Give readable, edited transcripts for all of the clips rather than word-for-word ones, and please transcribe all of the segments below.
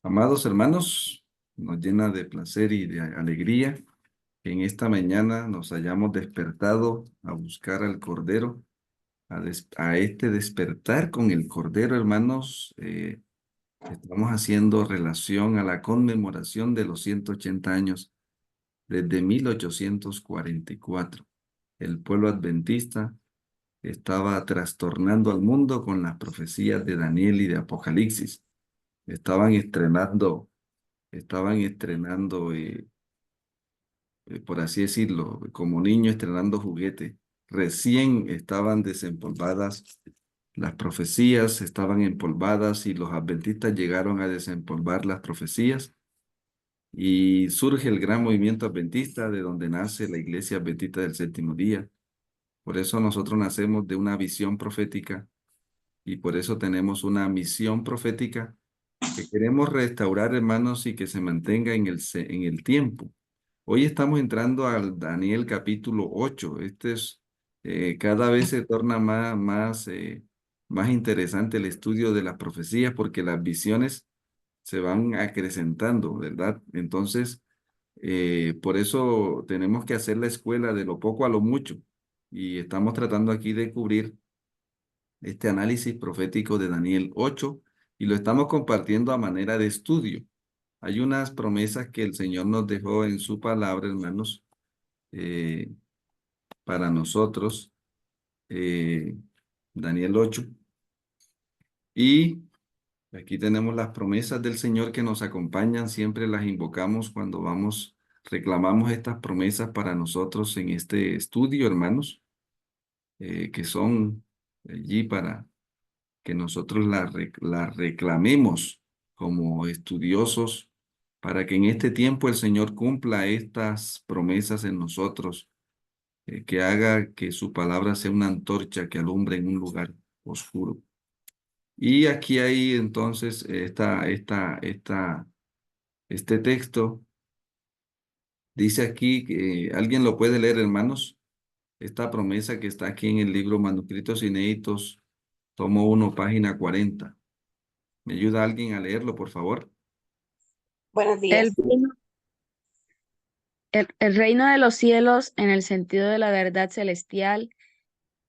Amados hermanos, nos llena de placer y de alegría que en esta mañana nos hayamos despertado a buscar al Cordero, a este despertar con el Cordero, hermanos. Estamos haciendo relación a la conmemoración de los 180 años desde 1844. El pueblo adventista estaba trastornando al mundo con las profecías de Daniel y de Apocalipsis. Estaban estrenando por así decirlo, como niños estrenando juguete. Recién estaban desempolvadas las profecías, estaban empolvadas y los adventistas llegaron a desempolvar las profecías y surge el gran movimiento adventista de donde nace la Iglesia Adventista del Séptimo Día. Por eso nosotros nacemos de una visión profética y por eso tenemos una misión profética que queremos restaurar, hermanos, y que se mantenga en el tiempo. Hoy estamos entrando al Daniel capítulo 8. Cada vez se torna más interesante el estudio de las profecías porque las visiones se van acrecentando, ¿verdad? Entonces, por eso tenemos que hacer la escuela de lo poco a lo mucho. Y estamos tratando aquí de cubrir este análisis profético de Daniel 8 y lo estamos compartiendo a manera de estudio. Hay unas promesas que el Señor nos dejó en su palabra, hermanos, eh, para nosotros, eh, Daniel 8. Y aquí tenemos las promesas del Señor que nos acompañan, siempre las invocamos cuando reclamamos estas promesas para nosotros en este estudio, hermanos, que son allí para que nosotros la reclamemos como estudiosos para que en este tiempo el Señor cumpla estas promesas en nosotros, que haga que su palabra sea una antorcha que alumbre en un lugar oscuro. Y aquí hay entonces este texto, dice aquí, que alguien lo puede leer, hermanos, esta promesa que está aquí en el libro Manuscritos Inéditos, tomo 1, página 40. ¿Me ayuda alguien a leerlo, por favor? Buenos El días. reino, el reino de los cielos, en el sentido de la verdad celestial,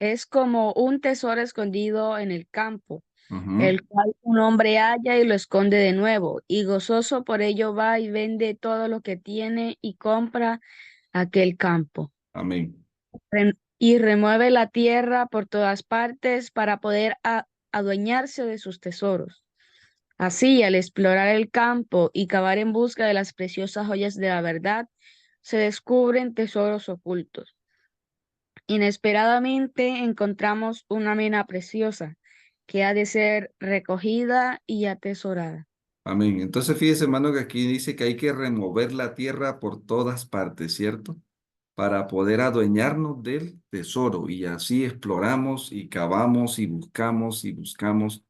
es como un tesoro escondido en el campo, Ujú. el cual un hombre halla y lo esconde de nuevo, y gozoso por ello va y vende todo lo que tiene y compra aquel campo. Amén. Y remueve la tierra por todas partes para poder adueñarse de sus tesoros. Así, al explorar el campo y cavar en busca de las preciosas joyas de la verdad, se descubren tesoros ocultos. Inesperadamente encontramos una mina preciosa que ha de ser recogida y atesorada. Amén. Entonces fíjese, hermano, que aquí dice que hay que remover la tierra por todas partes, ¿cierto? Para poder adueñarnos del tesoro. Y así exploramos y cavamos y buscamos y buscamos.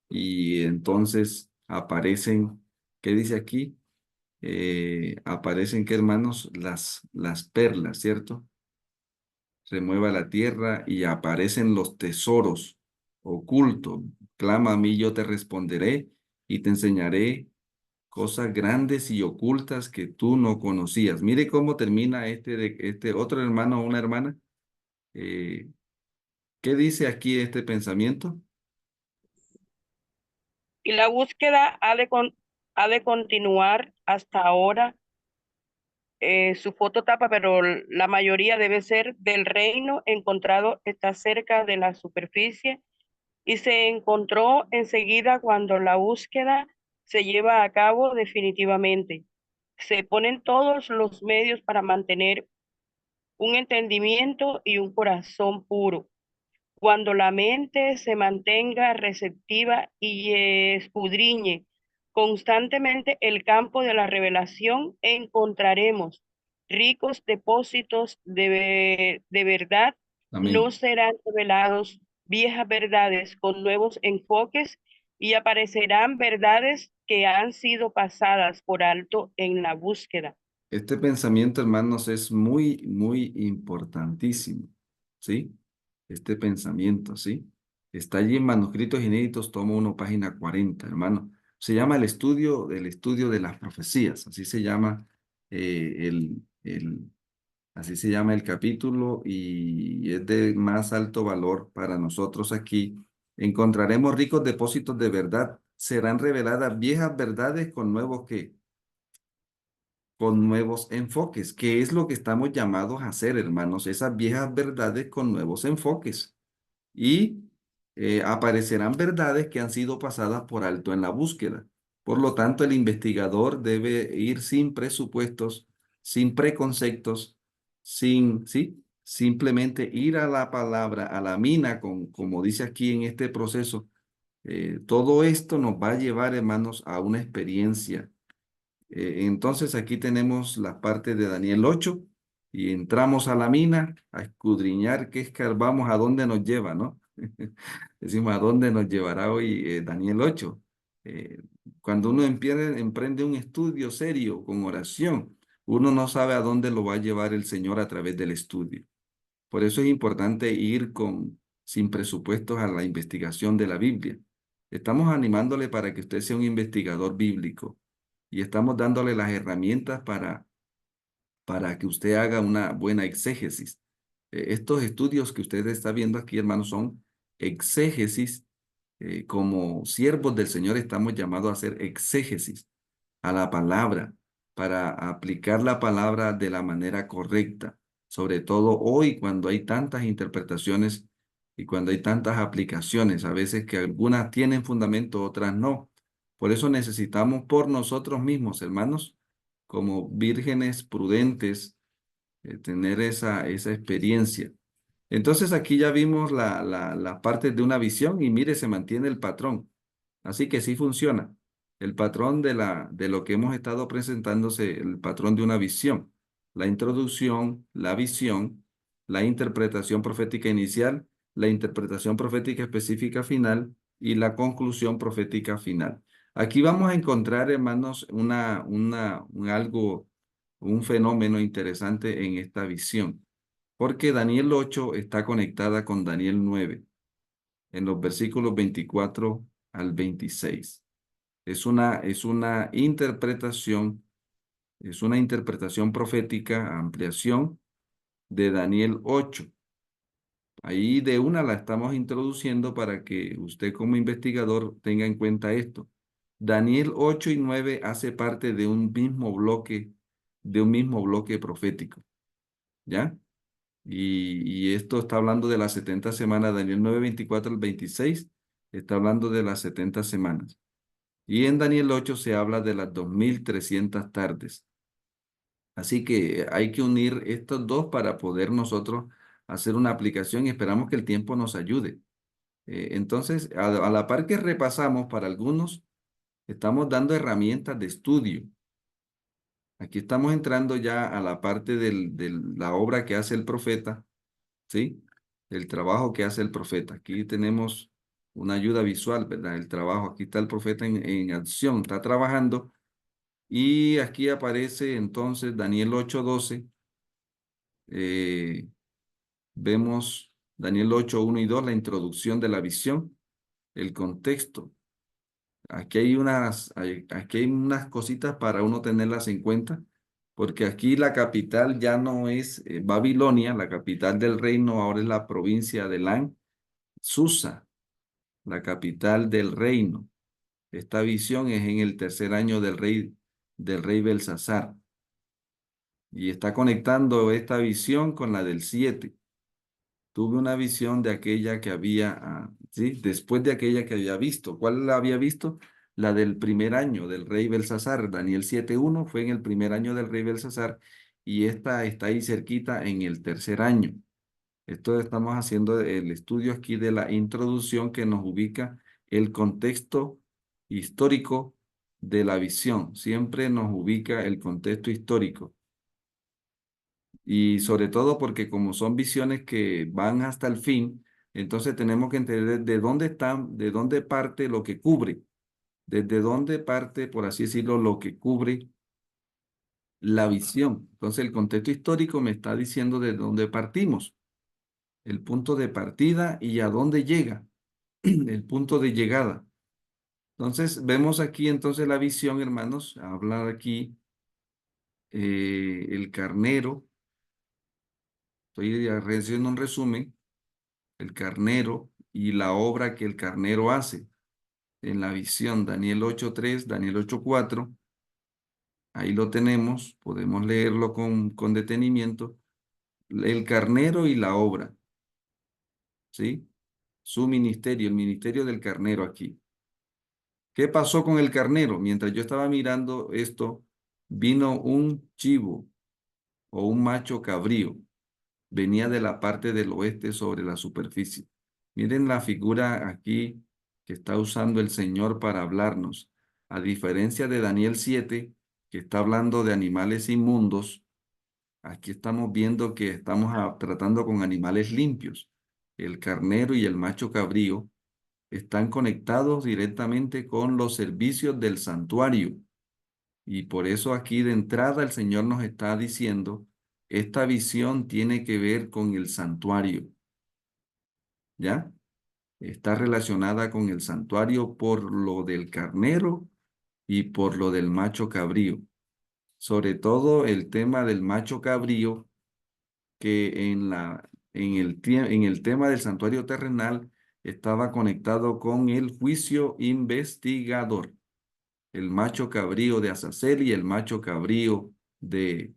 Y entonces aparecen, ¿qué dice aquí? Aparecen, ¿qué, hermanos? Las perlas, ¿cierto? Remueva la tierra y aparecen los tesoros ocultos. Clama a mí, yo te responderé y te enseñaré cosas grandes y ocultas que tú no conocías. Mire cómo termina este otro hermano o una hermana. Eh, ¿Qué dice aquí este pensamiento? Y la búsqueda ha de continuar hasta ahora. Su foto tapa, pero la mayoría debe ser del reino encontrado, está cerca de la superficie y se encontró enseguida cuando la búsqueda se lleva a cabo definitivamente. Se ponen todos los medios para mantener un entendimiento y un corazón puro. Cuando la mente se mantenga receptiva y escudriñe constantemente el campo de la revelación, encontraremos ricos depósitos de verdad. No Amén. serán revelados viejas verdades con nuevos enfoques y aparecerán verdades que han sido pasadas por alto en la búsqueda. Este pensamiento, hermanos, es muy importantísimo, ¿sí? Este pensamiento, ¿sí? Está allí en Manuscritos Inéditos, tomo 1, página 40, hermano. Se llama el estudio de las profecías, así se llama eh, el, el, así se llama el capítulo y es de más alto valor para nosotros aquí. Encontraremos ricos depósitos de verdad. Serán reveladas viejas verdades con nuevos que con nuevos enfoques, que es lo que estamos llamados a hacer, hermanos, esas viejas verdades con nuevos enfoques. Y aparecerán verdades que han sido pasadas por alto en la búsqueda. Por lo tanto, el investigador debe ir sin presupuestos, sin preconceptos, ¿sí? Simplemente ir a la palabra, a la mina, como dice aquí en este proceso. Todo esto nos va a llevar, hermanos, a una experiencia. Entonces aquí tenemos la parte de Daniel 8 y entramos a la mina a escudriñar qué escarbamos, a dónde nos lleva, ¿no? Decimos, ¿a dónde nos llevará hoy Daniel 8? Eh, Cuando uno emprende un estudio serio con oración, uno no sabe a dónde lo va a llevar el Señor a través del estudio. Por eso es importante ir sin presupuestos a la investigación de la Biblia. Estamos animándole para que usted sea un investigador bíblico y estamos dándole las herramientas para que usted haga una buena exégesis. Estos estudios que usted está viendo aquí, hermanos, son exégesis. Como siervos del Señor estamos llamados a hacer exégesis a la palabra, para aplicar la palabra de la manera correcta, sobre todo hoy cuando hay tantas interpretaciones y cuando hay tantas aplicaciones, a veces que algunas tienen fundamento, otras no. Por eso necesitamos por nosotros mismos, hermanos, como vírgenes prudentes, tener esa experiencia. Entonces aquí ya vimos la parte de una visión y mire, se mantiene el patrón. Así que sí funciona. El patrón de lo que hemos estado presentándose, el patrón de una visión. La introducción, la visión, la interpretación profética inicial, la interpretación profética específica final y la conclusión profética final. Aquí vamos a encontrar, hermanos, un fenómeno interesante en esta visión, porque Daniel 8 está conectada con Daniel 9 en los versículos 24 al 26. Es una interpretación profética, ampliación de Daniel 8. Ahí de una la estamos introduciendo para que usted como investigador tenga en cuenta esto. Daniel 8 y 9 hace parte de un mismo bloque profético, ¿ya? Y esto está hablando de las 70 semanas, Daniel 9, 24 al 26, está hablando de las 70 semanas. Y en Daniel 8 se habla de las 2300 tardes. Así que hay que unir estos dos para poder nosotros hacer una aplicación y esperamos que el tiempo nos ayude. Entonces, a la par que repasamos para algunos, estamos dando herramientas de estudio. Aquí estamos entrando ya a la parte de la obra que hace el profeta, ¿sí? El trabajo que hace el profeta. Aquí tenemos una ayuda visual, ¿verdad? El trabajo. Aquí está el profeta en acción, está trabajando. Y aquí aparece entonces Daniel 8:12. Vemos Daniel 8:1 y 2, la introducción de la visión, el contexto. Aquí hay unas cositas para uno tenerlas en cuenta, porque aquí la capital ya no es Babilonia, la capital del reino ahora es la provincia de Lan, Susa, la capital del reino. Esta visión es en el tercer año del rey Belsasar. Y está conectando esta visión con la del 7. Tuve una visión de aquella que había, ¿sí? Después de aquella que había visto. ¿Cuál la había visto? La del primer año del rey Belsasar. Daniel 7:1 fue en el primer año del rey Belsasar y esta está ahí cerquita en el tercer año. Esto estamos haciendo el estudio aquí de la introducción que nos ubica el contexto histórico de la visión. Siempre nos ubica el contexto histórico. Y sobre todo porque como son visiones que van hasta el fin, entonces tenemos que entender de dónde están, de dónde parte lo que cubre, desde dónde parte, por así decirlo, lo que cubre la visión. Entonces el contexto histórico me está diciendo de dónde partimos, el punto de partida y a dónde llega, el punto de llegada. Entonces, vemos aquí entonces la visión, hermanos. Hablar aquí el carnero. Estoy haciendo un resumen. El carnero y la obra que el carnero hace. En la visión, Daniel 8:3, Daniel 8:4. Ahí lo tenemos. Podemos leerlo con detenimiento. El carnero y la obra. ¿Sí? Su ministerio, el ministerio del carnero aquí. ¿Qué pasó con el carnero? Mientras yo estaba mirando esto, vino un chivo o un macho cabrío. Venía de la parte del oeste sobre la superficie. Miren la figura aquí que está usando el Señor para hablarnos. A diferencia de Daniel 7, que está hablando de animales inmundos, aquí estamos viendo que estamos tratando con animales limpios. El carnero y el macho cabrío están conectados directamente con los servicios del santuario. Y por eso aquí de entrada el Señor nos está diciendo, esta visión tiene que ver con el santuario, ¿ya? Está relacionada con el santuario por lo del carnero y por lo del macho cabrío. Sobre todo el tema del macho cabrío, que en el tema del santuario terrenal estaba conectado con el juicio investigador. El macho cabrío de Azazel y el macho cabrío de...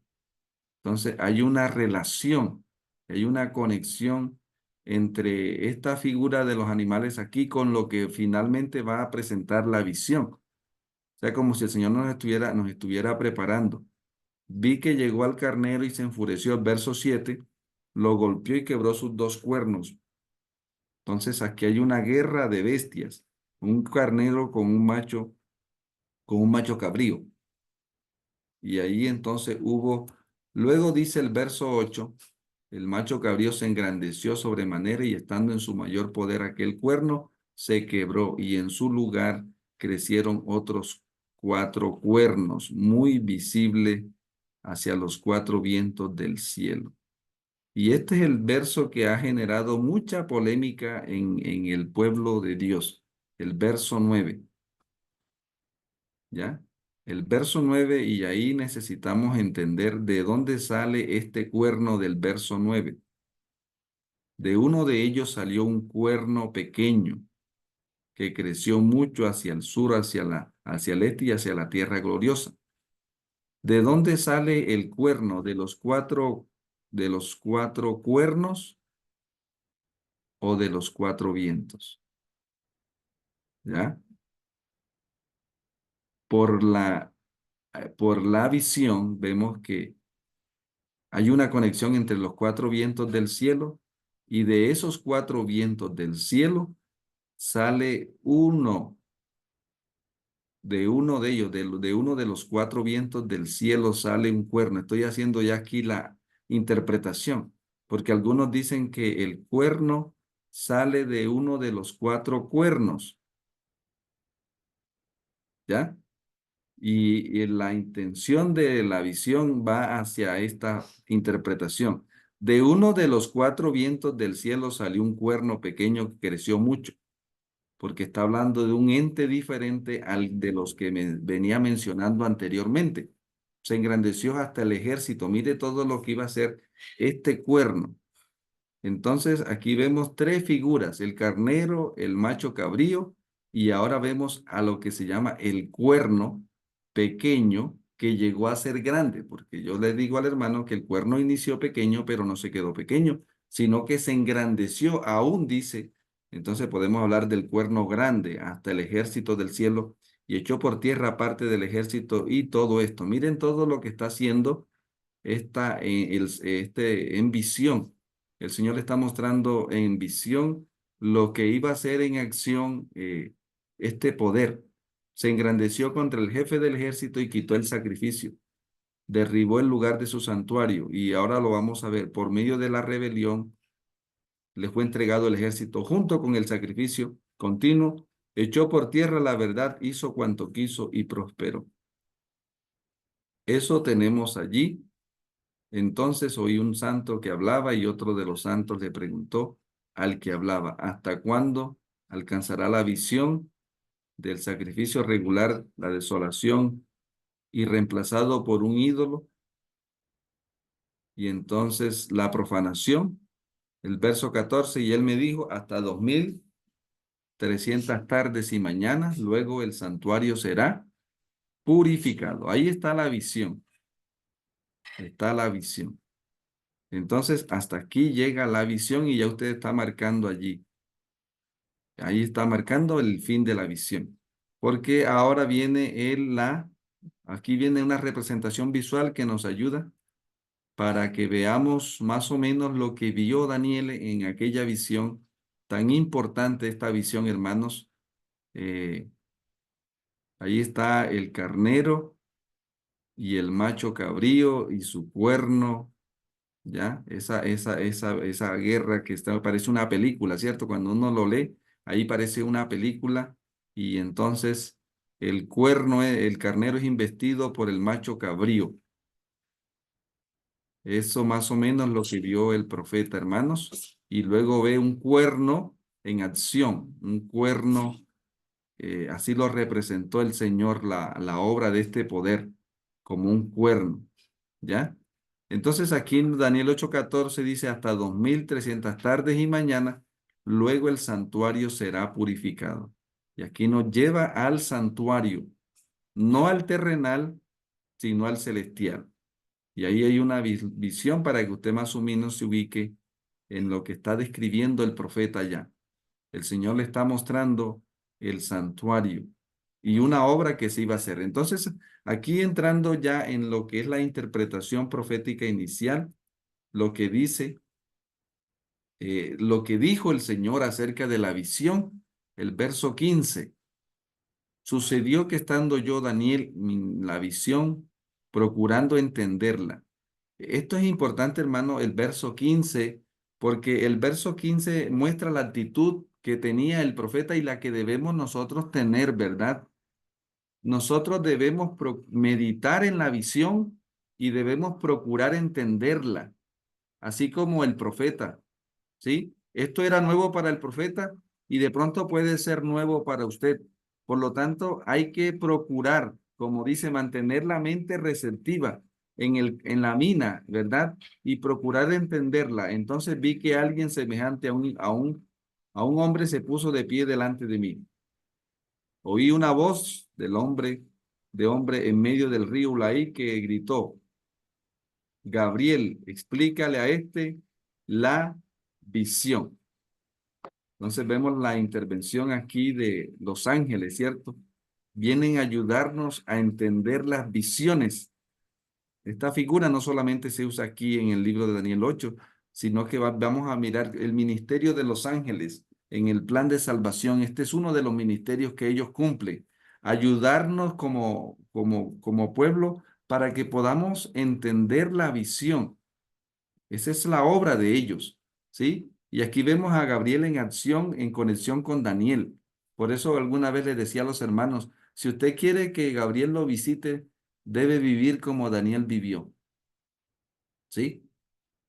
Entonces hay una relación, hay una conexión entre esta figura de los animales aquí con lo que finalmente va a presentar la visión. O sea, como si el Señor nos estuviera preparando. Vi que llegó al carnero y se enfureció, el verso 7, lo golpeó y quebró sus dos cuernos. Entonces aquí hay una guerra de bestias, un carnero con un macho cabrío. Y ahí entonces luego dice el verso 8, el macho cabrío se engrandeció sobremanera y estando en su mayor poder aquel cuerno, se quebró y en su lugar crecieron otros 4 cuernos, muy visible hacia los 4 vientos del cielo. Y este es el verso que ha generado mucha polémica en el pueblo de Dios, el verso 9. ¿Ya? El verso 9, y ahí necesitamos entender de dónde sale este cuerno del verso 9. De uno de ellos salió un cuerno pequeño que creció mucho hacia el sur, hacia el este y hacia la tierra gloriosa. ¿De dónde sale el cuerno? De los cuatro cuernos o de los 4 vientos. ¿Ya? Por la visión vemos que hay una conexión entre los 4 vientos del cielo y de esos 4 vientos del cielo sale de uno de ellos, de uno de los 4 vientos del cielo sale un cuerno. Estoy haciendo ya aquí la interpretación, porque algunos dicen que el cuerno sale de uno de los 4 cuernos, ¿ya? Y la intención de la visión va hacia esta interpretación. De uno de los 4 vientos del cielo salió un cuerno pequeño que creció mucho, porque está hablando de un ente diferente al de los que venía mencionando anteriormente. Se engrandeció hasta el ejército. Mire todo lo que iba a ser este cuerno. Entonces aquí vemos 3 figuras, el carnero, el macho cabrío, y ahora vemos a lo que se llama el cuerno pequeño que llegó a ser grande, porque yo le digo al hermano que el cuerno inició pequeño, pero no se quedó pequeño, sino que se engrandeció, aún dice. Entonces podemos hablar del cuerno grande hasta el ejército del cielo y echó por tierra parte del ejército y todo esto. Miren todo lo que está haciendo en visión. El Señor le está mostrando en visión lo que iba a hacer en acción este poder. Se engrandeció contra el jefe del ejército y quitó el sacrificio. Derribó el lugar de su santuario y ahora lo vamos a ver. Por medio de la rebelión le fue entregado el ejército junto con el sacrificio continuo. Echó por tierra la verdad, hizo cuanto quiso y prosperó. Eso tenemos allí. Entonces oí un santo que hablaba y otro de los santos le preguntó al que hablaba, ¿hasta cuándo alcanzará la visión del sacrificio regular, la desolación, y reemplazado por un ídolo, y entonces la profanación, el verso 14, y él me dijo, hasta 2300 tardes y mañanas, luego el santuario será purificado. Ahí está la visión. Entonces, hasta aquí llega la visión y ya usted está marcando allí. Ahí está marcando el fin de la visión. Porque ahora viene aquí viene una representación visual que nos ayuda para que veamos más o menos lo que vio Daniel en aquella visión, tan importante esta visión, hermanos. Eh, Ahí está el carnero y el macho cabrío y su cuerno, ¿ya? Esa guerra que parece una película, ¿cierto? Cuando uno lo lee, ahí parece una película y entonces el carnero es investido por el macho cabrío. Eso más o menos lo que vio el profeta, hermanos. Y luego ve un cuerno en acción, un cuerno, así lo representó el Señor, la obra de este poder, como un cuerno, ¿ya? Entonces aquí en Daniel 8:14 dice, hasta 2300 tardes y mañanas, luego el santuario será purificado. Y aquí nos lleva al santuario, no al terrenal, sino al celestial. Y ahí hay una visión para que usted más o menos se ubique en lo que está describiendo el profeta allá. El Señor le está mostrando el santuario y una obra que se iba a hacer. Entonces, aquí entrando ya en lo que es la interpretación profética inicial, lo que dice, lo que dijo el Señor acerca de la visión, el verso 15. Sucedió que estando yo, Daniel, la visión, procurando entenderla. Esto es importante, hermano, el verso 15, porque el verso 15 muestra la actitud que tenía el profeta y la que debemos nosotros tener, ¿verdad? Nosotros debemos meditar en la visión y debemos procurar entenderla, así como el profeta, ¿sí? Esto era nuevo para el profeta y de pronto puede ser nuevo para usted. Por lo tanto, hay que procurar, como dice, mantener la mente receptiva en la mina, ¿verdad? Y procurar entenderla. Entonces vi que alguien semejante a un hombre se puso de pie delante de mí. Oí una voz de hombre en medio del río Ulaí que gritó, Gabriel, explícale a la visión. Entonces vemos la intervención aquí de los ángeles, ¿cierto? Vienen a ayudarnos a entender las visiones. Esta figura no solamente se usa aquí en el libro de Daniel 8, sino que vamos a mirar el ministerio de los ángeles en el plan de salvación. Este es uno de los ministerios que ellos cumplen. Ayudarnos como pueblo para que podamos entender la visión. Esa es la obra de ellos, ¿sí? Y aquí vemos a Gabriel en acción, en conexión con Daniel. Por eso alguna vez le decía a los hermanos, si usted quiere que Gabriel lo visite, debe vivir como Daniel vivió, ¿sí?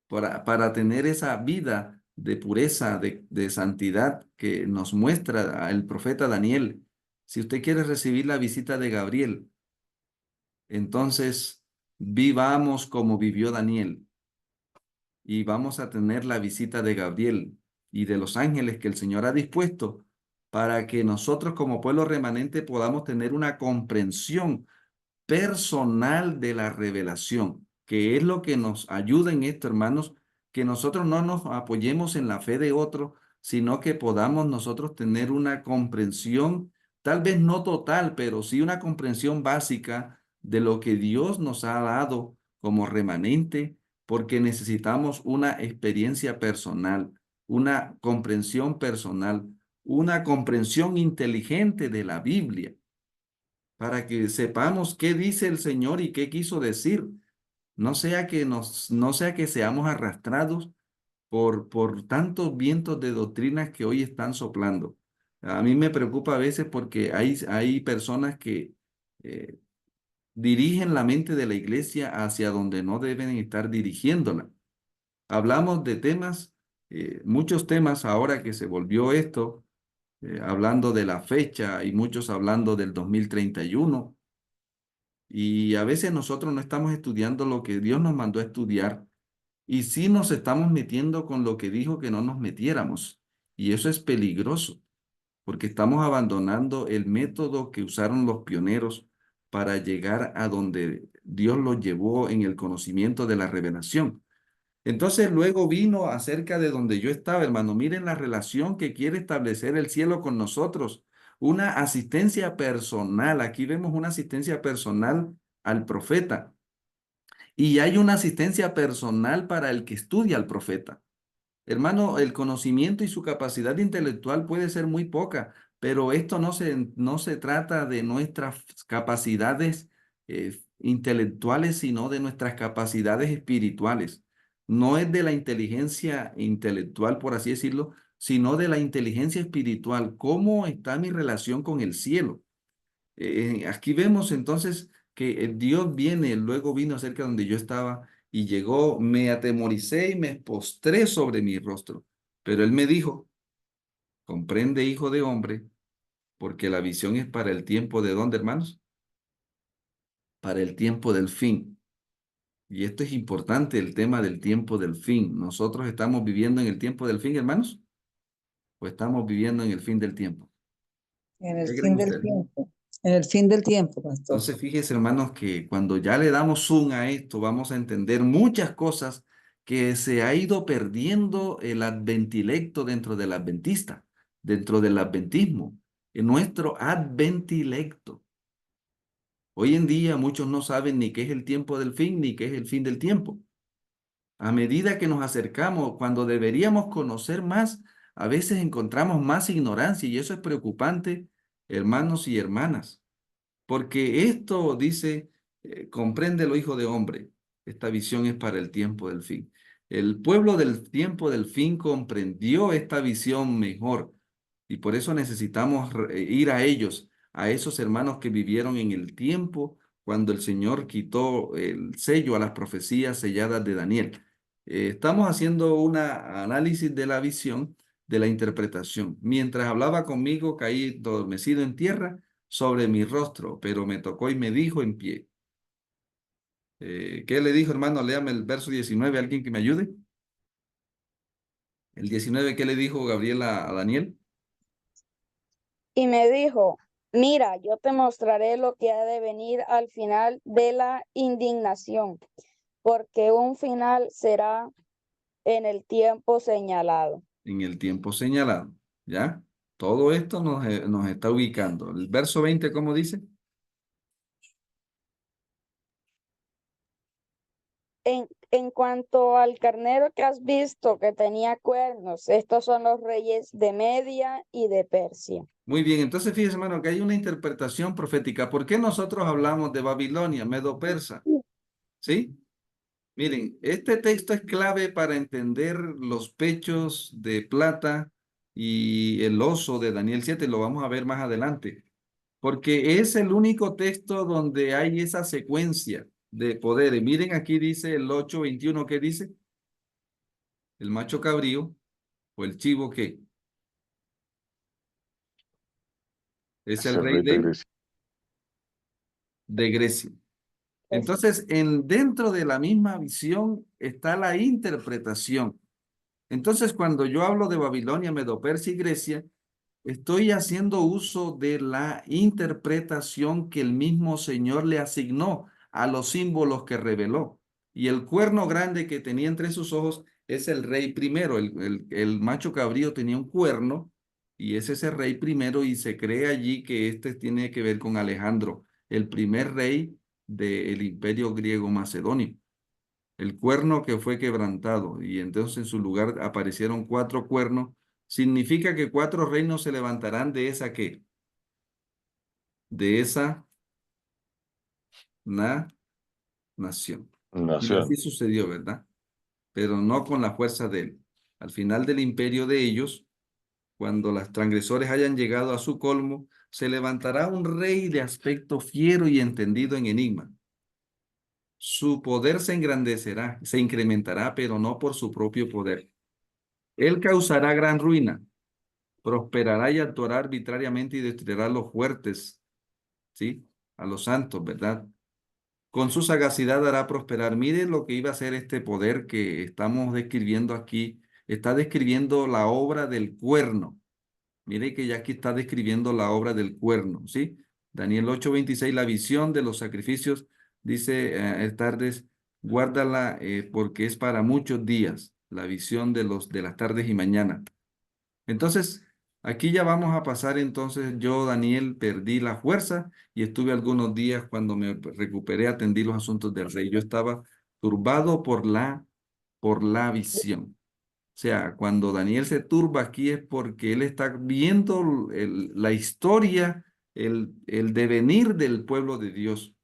Para tener esa vida de pureza, de santidad que nos muestra el profeta Daniel. Si usted quiere recibir la visita de Gabriel, entonces vivamos como vivió Daniel. Y vamos a tener la visita de Gabriel y de los ángeles que el Señor ha dispuesto para que nosotros como pueblo remanente podamos tener una comprensión personal de la revelación, que es lo que nos ayuda en esto, hermanos, que nosotros no nos apoyemos en la fe de otro, sino que podamos nosotros tener una comprensión, tal vez no total, pero sí una comprensión básica de lo que Dios nos ha dado como remanente, porque necesitamos una experiencia personal, una comprensión personal, una comprensión inteligente de la Biblia para que sepamos qué dice el Señor y qué quiso decir. No sea que seamos arrastrados por tantos vientos de doctrinas que hoy están soplando. A mí me preocupa a veces porque hay personas que eh, dirigen la mente de la iglesia hacia donde no deben estar dirigiéndola. Hablamos de temas, muchos temas ahora que se volvió esto hablando de la fecha y muchos hablando del 2031. Y a veces nosotros no estamos estudiando lo que Dios nos mandó a estudiar y sí nos estamos metiendo con lo que dijo que no nos metiéramos. Y eso es peligroso porque estamos abandonando el método que usaron los pioneros para llegar a donde Dios los llevó en el conocimiento de la revelación. Entonces luego vino acerca de donde yo estaba, hermano. Miren la relación que quiere establecer el cielo con nosotros. Una asistencia personal. Aquí vemos una asistencia personal al profeta. Y hay una asistencia personal para el que estudia al profeta. Hermano, el conocimiento y su capacidad intelectual puede ser muy poca, pero esto no se trata de nuestras capacidades intelectuales, sino de nuestras capacidades espirituales. No es de la inteligencia intelectual, por así decirlo, sino de la inteligencia espiritual. ¿Cómo está mi relación con el cielo? Aquí vemos entonces que Dios viene, luego vino acerca donde yo estaba y llegó, me atemoricé y me postré sobre mi rostro. Pero él me dijo, comprende, hijo de hombre, porque la visión es para el tiempo de ¿dónde, hermanos? Para el tiempo del fin. Y esto es importante, el tema del tiempo del fin. ¿Nosotros estamos viviendo en el tiempo del fin, hermanos? ¿O estamos viviendo en el fin del tiempo? En el ¿Qué fin creen del ustedes? tiempo. En el fin del tiempo, pastor. Entonces, fíjese, hermanos, que cuando ya le damos zoom a esto, vamos a entender muchas cosas que se ha ido perdiendo el adventilecto dentro del adventista, dentro del adventismo, en nuestro adventilecto. Hoy en día muchos no saben ni qué es el tiempo del fin, ni qué es el fin del tiempo. A medida que nos acercamos, cuando deberíamos conocer más, a veces encontramos más ignorancia y eso es preocupante, hermanos y hermanas. Porque esto dice, compréndelo, hijo de hombre. Esta visión es para el tiempo del fin. El pueblo del tiempo del fin comprendió esta visión mejor y por eso necesitamos ir a ellos, a esos hermanos que vivieron en el tiempo cuando el Señor quitó el sello a las profecías selladas de Daniel. Estamos haciendo un análisis de la visión, de la interpretación. Mientras hablaba conmigo, caí adormecido en tierra sobre mi rostro, pero me tocó y me dijo en pie. ¿Qué le dijo, hermano? Léame el verso 19, alguien que me ayude. El 19, ¿qué le dijo Gabriel a Daniel? Y me dijo, mira, yo te mostraré lo que ha de venir al final de la indignación, porque un final será en el tiempo señalado. En el tiempo señalado, ¿ya? Todo esto nos está ubicando. El verso 20, ¿cómo dice? En cuanto al carnero que has visto que tenía cuernos, estos son los reyes de Media y de Persia. Muy bien, entonces fíjese, hermano, que hay una interpretación profética. ¿Por qué nosotros hablamos de Babilonia, Medo-Persa? ¿Sí? Miren, este texto es clave para entender los pechos de plata y el oso de Daniel 7. Lo vamos a ver más adelante, porque es el único texto donde hay esa secuencia de poderes. Miren, aquí dice el 8:21, ¿qué dice? El macho cabrío o el chivo que es Es el el rey rey de Grecia. de Grecia. Es- Entonces, dentro de la misma visión está la interpretación. Entonces, cuando yo hablo de Babilonia, Medo-Persia y Grecia, estoy haciendo uso de la interpretación que el mismo Señor le asignó a los símbolos que reveló. Y el cuerno grande que tenía entre sus ojos es el rey primero. El macho cabrío tenía un cuerno y es ese rey primero y se cree allí que este tiene que ver con Alejandro, el primer rey del imperio griego macedonio. El cuerno que fue quebrantado y entonces en su lugar aparecieron cuatro cuernos, significa que cuatro reinos se levantarán de esa ¿qué? De esa nación. Y así Nación. sucedió, ¿verdad? Pero no con la fuerza de él. Al final del imperio de ellos, cuando los transgresores hayan llegado a su colmo, se levantará un rey de aspecto fiero y entendido en enigma. Su poder se engrandecerá, se incrementará, pero no por su propio poder. Él causará gran ruina prosperará y actuará arbitrariamente y destruirá a los fuertes, ¿sí? A los santos, ¿verdad? Con su sagacidad hará prosperar. Mire lo que iba a hacer este poder que estamos describiendo aquí. Está describiendo la obra del cuerno. Mire que ya aquí está describiendo la obra del cuerno, ¿sí? Daniel 8:26, la visión de los sacrificios, dice, tardes, guárdala porque es para muchos días, la visión de las tardes y mañana. Entonces, aquí ya vamos a pasar, entonces yo, Daniel, perdí la fuerza y estuve algunos días cuando me recuperé, atendí los asuntos del rey. Yo estaba turbado por la visión. O sea, cuando Daniel se turba aquí es porque él está viendo la historia, el devenir del pueblo de Dios.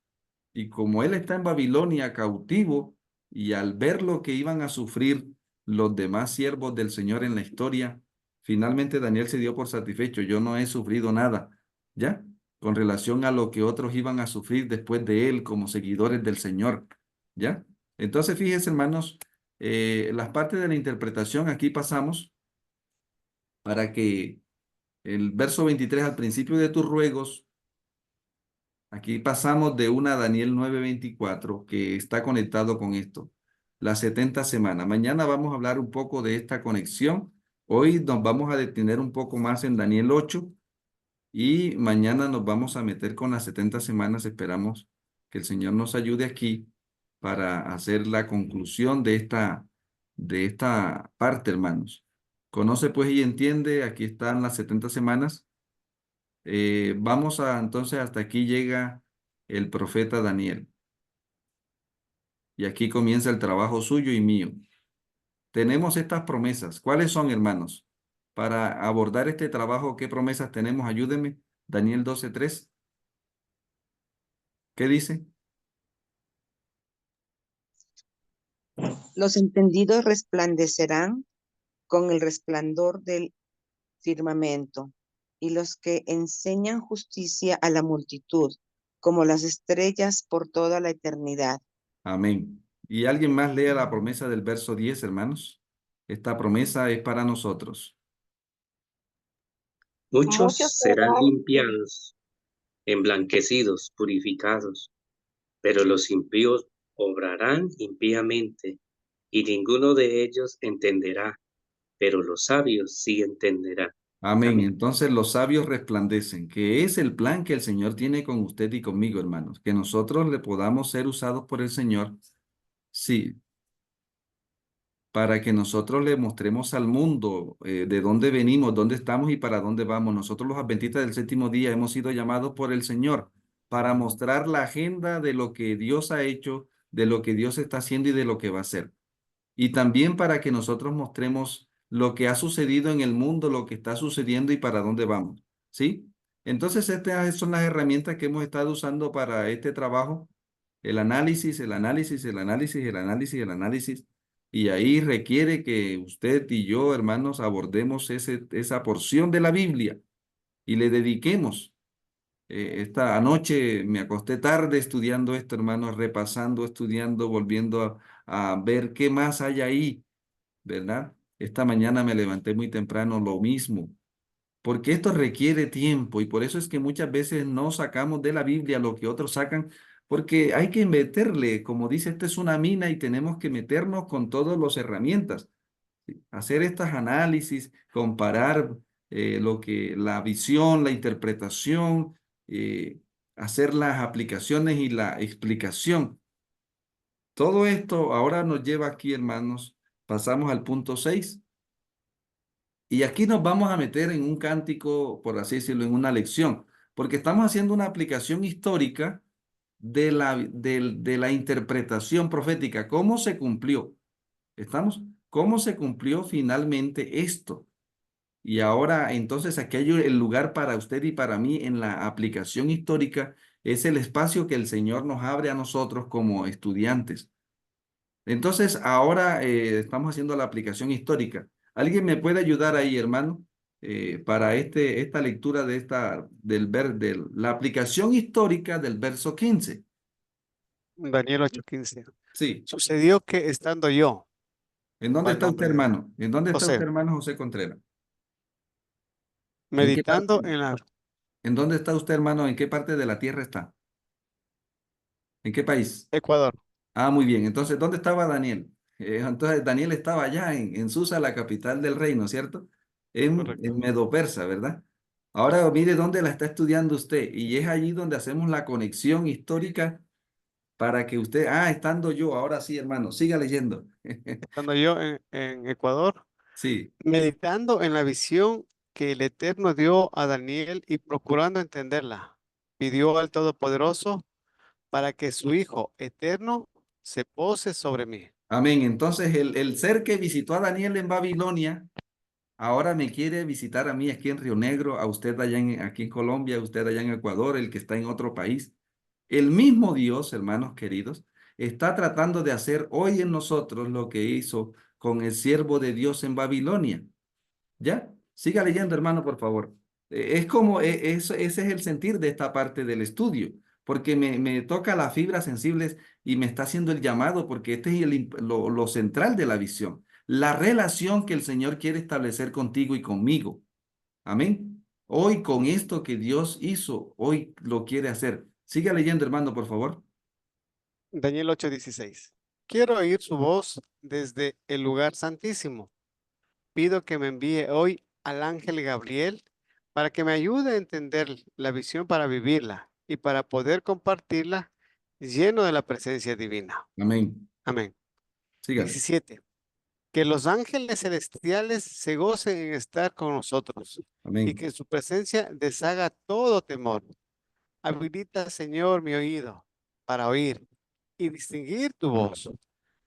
Y como él está en Babilonia cautivo, y al ver lo que iban a sufrir los demás siervos del Señor en la historia, finalmente Daniel se dio por satisfecho. Yo no he sufrido nada, ¿ya? Con relación a lo que otros iban a sufrir después de él como seguidores del Señor, ¿ya? Entonces, fíjense, hermanos, las partes de la interpretación aquí pasamos para que el verso 23 al principio de tus ruegos. Aquí pasamos de una Daniel 9:24 que está conectado con esto, las 70 semanas. Mañana vamos a hablar un poco de esta conexión. Hoy nos vamos a detener un poco más en Daniel 8 y mañana nos vamos a meter con las 70 semanas. Esperamos que el Señor nos ayude aquí para hacer la conclusión de esta parte, hermanos. Conoce pues y entiende, aquí están las 70 semanas. Vamos a, entonces, hasta aquí llega el profeta Daniel. Y aquí comienza el trabajo suyo y mío. Tenemos estas promesas. ¿Cuáles son, hermanos? Para abordar este trabajo, ¿qué promesas tenemos? Ayúdenme. Daniel 12:3. ¿Qué dice? Los entendidos resplandecerán con el resplandor del firmamento, y los que enseñan justicia a la multitud, como las estrellas por toda la eternidad. Amén. ¿Y alguien más lea la promesa del verso 10, hermanos? Esta promesa es para nosotros. Muchos Muchos serán serán limpiados, emblanquecidos, purificados, pero los impíos obrarán impíamente, y ninguno de ellos entenderá, pero los sabios sí entenderán. Amén. Amén. Entonces los sabios resplandecen, que es el plan que el Señor tiene con usted y conmigo, hermanos, que nosotros le podamos ser usados por el Señor, sí, para que nosotros le mostremos al mundo de dónde venimos, dónde estamos y para dónde vamos. Nosotros los adventistas del séptimo día hemos sido llamados por el Señor para mostrar la agenda de lo que Dios ha hecho, de lo que Dios está haciendo y de lo que va a hacer. Y también para que nosotros mostremos lo que ha sucedido en el mundo, lo que está sucediendo y para dónde vamos. ¿Sí? Entonces, estas son las herramientas que hemos estado usando para este trabajo. El análisis, el análisis, el análisis, el análisis, el análisis. Y ahí requiere que usted y yo, hermanos, abordemos esa porción de la Biblia y le dediquemos. Esta anoche me acosté tarde estudiando esto, hermanos, repasando, estudiando, volviendo a ver qué más hay ahí, ¿verdad? Esta mañana me levanté muy temprano, lo mismo, porque esto requiere tiempo y por eso es que muchas veces no sacamos de la Biblia lo que otros sacan, porque hay que meterle, como dice, esta es una mina y tenemos que meternos con todas las herramientas, ¿sí? Hacer estos análisis, comparar la visión, la interpretación, eh, hacer las aplicaciones y la explicación. Todo esto ahora nos lleva aquí, hermanos, pasamos al punto 6. Y aquí nos vamos a meter en un cántico, por así decirlo, en una lección, porque estamos haciendo una aplicación histórica de la interpretación profética. ¿Cómo se cumplió? ¿Estamos? ¿Cómo se cumplió finalmente esto? Y ahora, entonces, aquí hay el lugar para usted y para mí en la aplicación histórica, es el espacio que el Señor nos abre a nosotros como estudiantes. Entonces, ahora estamos haciendo la aplicación histórica. ¿Alguien me puede ayudar ahí, hermano? Para esta lectura de la aplicación histórica del verso 15. Daniel 8:15. Sí. Sucedió que estando yo, ¿En dónde va el está usted, nombre de hermano? ¿En dónde está usted, José, hermano José Contreras? ¿En qué parte? Meditando en la ¿En dónde está usted, hermano? ¿En qué parte de la tierra está? ¿En qué país? Ecuador. Ah, muy bien. Entonces, ¿dónde estaba Daniel? Entonces, Daniel estaba allá en Susa, la capital del reino, ¿cierto? En Correcto. Medo-Persa, ¿verdad? Ahora mire dónde la está estudiando usted. Y es allí donde hacemos la conexión histórica para que usted, estando yo, ahora sí, hermano, siga leyendo. Estando yo en Ecuador, Sí, meditando en la visión que el Eterno dio a Daniel y procurando entenderla, pidió al Todopoderoso para que su Hijo eterno se pose sobre mí. amén. Entonces, el ser que visitó a Daniel en Babilonia, ahora me quiere visitar a mí aquí en Río Negro, a usted allá aquí en Colombia, a usted allá en Ecuador, el que está en otro país. El mismo Dios, hermanos queridos, está tratando de hacer hoy en nosotros lo que hizo con el siervo de Dios en Babilonia. ¿Ya? Siga leyendo, hermano, por favor. Es como, ese es el sentir de esta parte del estudio, porque me toca las fibras sensibles y me está haciendo el llamado, porque este es lo central de la visión, la relación que el Señor quiere establecer contigo y conmigo. Amén. Hoy con esto que Dios hizo, hoy lo quiere hacer. Siga leyendo, hermano, por favor. Daniel 8:16. Quiero oír su voz desde el lugar santísimo. Pido que me envíe hoy al ángel Gabriel para que me ayude a entender la visión para vivirla y para poder compartirla lleno de la presencia divina. Amén. Amén. Sígale. 17. Que los ángeles celestiales se gocen en estar con nosotros y Amén. que en su presencia deshaga todo temor. Habilita, Señor, mi oído para oír y distinguir tu voz,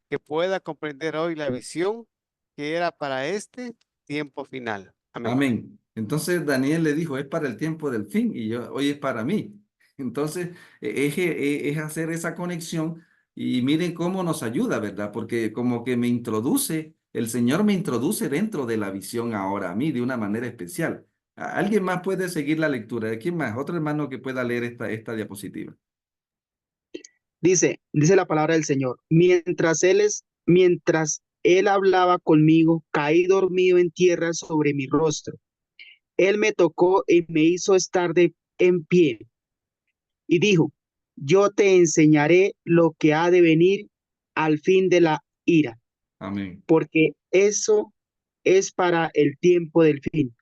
que pueda comprender hoy la visión que era para este tiempo final. Amén. Amén. Entonces Daniel le dijo, es para el tiempo del fin y yo, hoy es para mí. Entonces es hacer esa conexión y miren cómo nos ayuda, ¿verdad? Porque como que me introduce, el Señor me introduce dentro de la visión ahora a mí de una manera especial. ¿Alguien más puede seguir la lectura? ¿Quién más? Otro hermano que pueda leer esta diapositiva. Dice la palabra del Señor, mientras él hablaba conmigo, caí dormido en tierra sobre mi rostro. Él me tocó y me hizo estar en pie y dijo, yo te enseñaré lo que ha de venir al fin de la ira, Amén. porque eso es para el tiempo del fin.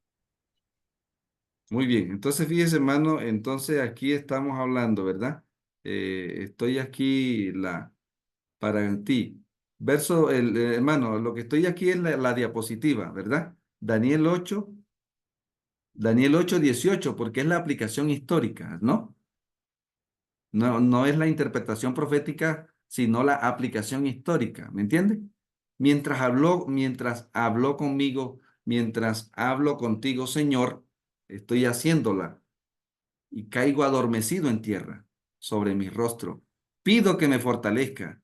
Muy bien, entonces fíjese, hermano, entonces aquí estamos hablando, ¿verdad? Estoy aquí para ti. Hermano, lo que estoy aquí es la diapositiva, ¿verdad? Daniel 8:18, porque es la aplicación histórica, ¿no? No, no es la interpretación profética, sino la aplicación histórica, ¿me entiende? Mientras habló conmigo, mientras hablo contigo, Señor, estoy haciéndola y caigo adormecido en tierra sobre mi rostro. Pido que me fortalezca,